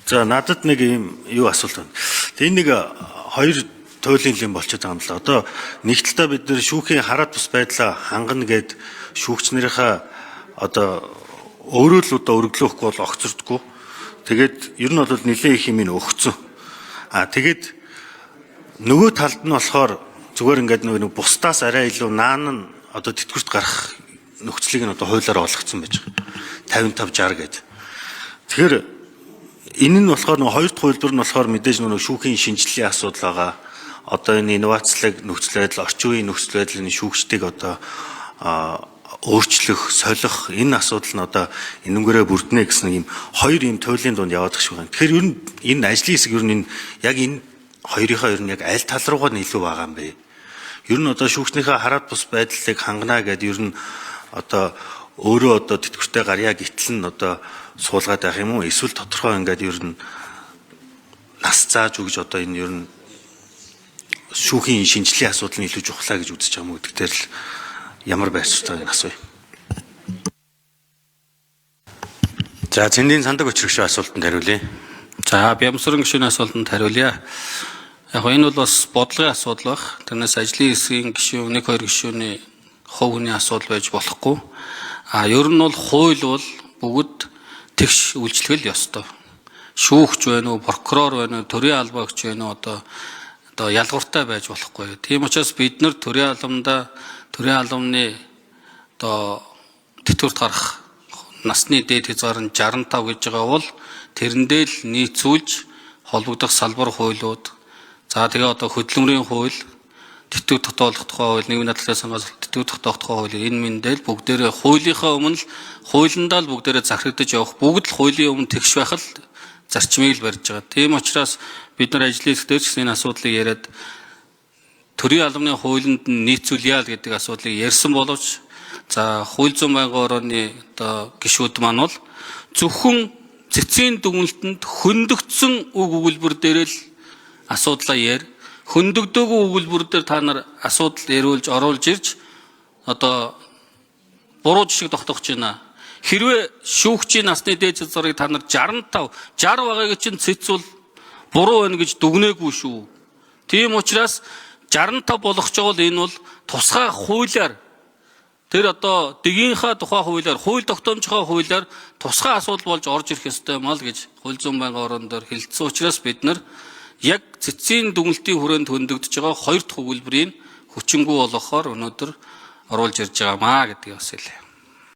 За надад нэг юм юу асуулт байна. Тэгээ нэг хоёр туйлын юм болчиход байгаа юм л. Одоо нэг талдаа бид нэр шүүхийн хараат бус байдлаа хангана гэд шүүгчнэрийнхаа одоо өөрөө л одоо өргөлөөхгүй бол огцордгүй. Тэгээд ер нь бол нэлээд их юм өгцөн. Тэгээд нөгөө талд нь болохоор зүгээр ингээд нэг бусдаас арай илүү наан нь одоо тэтгэврт гарах нөхцөлийг нь одоо хуулиар олгоцсон байж байгаа. 55-60 гэд. Тэгэхээр энэ нь болохоор нэг хоёр дахь хувилбар нь болохоор мэдээж нэг шүүхийн шинжилгээний асуудал байгаа. Одоо энэ инновацлог нөхцөл байдал, орчин үеийн нөхцөл байдлын шүүгчдийг одоо өөрчлөх, солих энэ асуудал нь одоо энэнгээрээ бүрднэ гэсэн ийм хоёр ийм туйлын дунд яваад гэх шиг байна. Тэгэхээр ер нь энэ ажлын хэсэг ер нь яг энэ хоёрынхаа ер нь яг аль тал руугаа нь илүү байгаа юм бэ? Ер нь одоо шүүгчнийхээ хараат бус байдлыг хангана гэдэг ер нь одоо өөрөө одоо тэтгэвртэй гарья гэтэл нь одоо суулгаад байх юм уу? Эсвэл тодорхой ингээд ер нь нас зааж өгж одоо энэ ер нь шүүхийн шинжилгээний асуудал нь илүү чухлаа гэж үзэж байгаа юм уу гэдэгтэр л ямар байцтай энэ асууя. За цэндийн сандаг өчрөгшөө асуултанд хариулъя. За Бямсрын гишүүний асуултанд хариулъя. Яг энэ бол бас бодлогын асуудал баг. Тэрнээс ажлын хэсгийн гишүүн 1-2 гишүүний хувь хүний асуудал байж болохгүй. Ер нь бол хууль бол бүгд тэгш үйлчлэгэл ёстой. Шүүгч байна уу, прокурор байна уу, төрийн албаагч байна уу одоо ялгууртай байж болохгүй. Тийм учраас бид нар төрийн албаны одоо тэтгэврт гарах насны дээд хязгаар нь 65 гэж байгаа бол тэрэндээ л нийцүүлж холбогдох салбар хуулиуд. За тэгээ одоо хөдөлмөрийн хууль, тэтгэврт тогтоолох тухай хууль, нийгмийн даатгалын сангаас тэтгэврт тогтоох тухай хууль энэ мэндэл бүгдээрээ хуулийнхаа өмнө л хуулиндаа л бүгдээрээ зархигдаж явах, бүгд л хуулийн өмнө тэгш байх л зарчмыг л барьж байгаа. Тийм учраас бид нар ажлын хэсгээр ч энэ асуудлыг яриад төрийн албаны хуулинд нийцүүлъя л гэдэг асуудлыг ярьсан боловч за хууль зүйн байнгын орооны одоо гишүүд маань бол зөвхөн цэцгийн дүгнэлтэнд хөндөгдсөн үг өгүүлбэр дээр л асуудлаа хөндөгдөөгүй өгүүлбэр дээр та нар асуудал яриулж оруулж ирж одоо буруу жишг тогтоож байна. Хэрвээ шүүгчийн насны дээд хязгаарыг та нар 65, 60 байгаагийн чинь цэц бол буруу байна гэж дүгнээгүй шүү. Тийм учраас 65 болгож байгаа бол энэ бол тусгай хуулиар тэр одоо дэгийнхаа тухай хуулиар, хууль тогтоомжийнхаа хуулиар тусгай асуудал болж орж ирэх ёстой мал гэж хууль зүйн байнгын орон дээр хэлсэн учраас бид нар яг цэцгийн дүгнэлтийн хүрээнд хөндөгдөж байгаа хоёр дахь өгүүлбэрийн хүчингү болгохоор өнөөдөр оруулж ирж байгаамаа гэдгийг бас хэлье.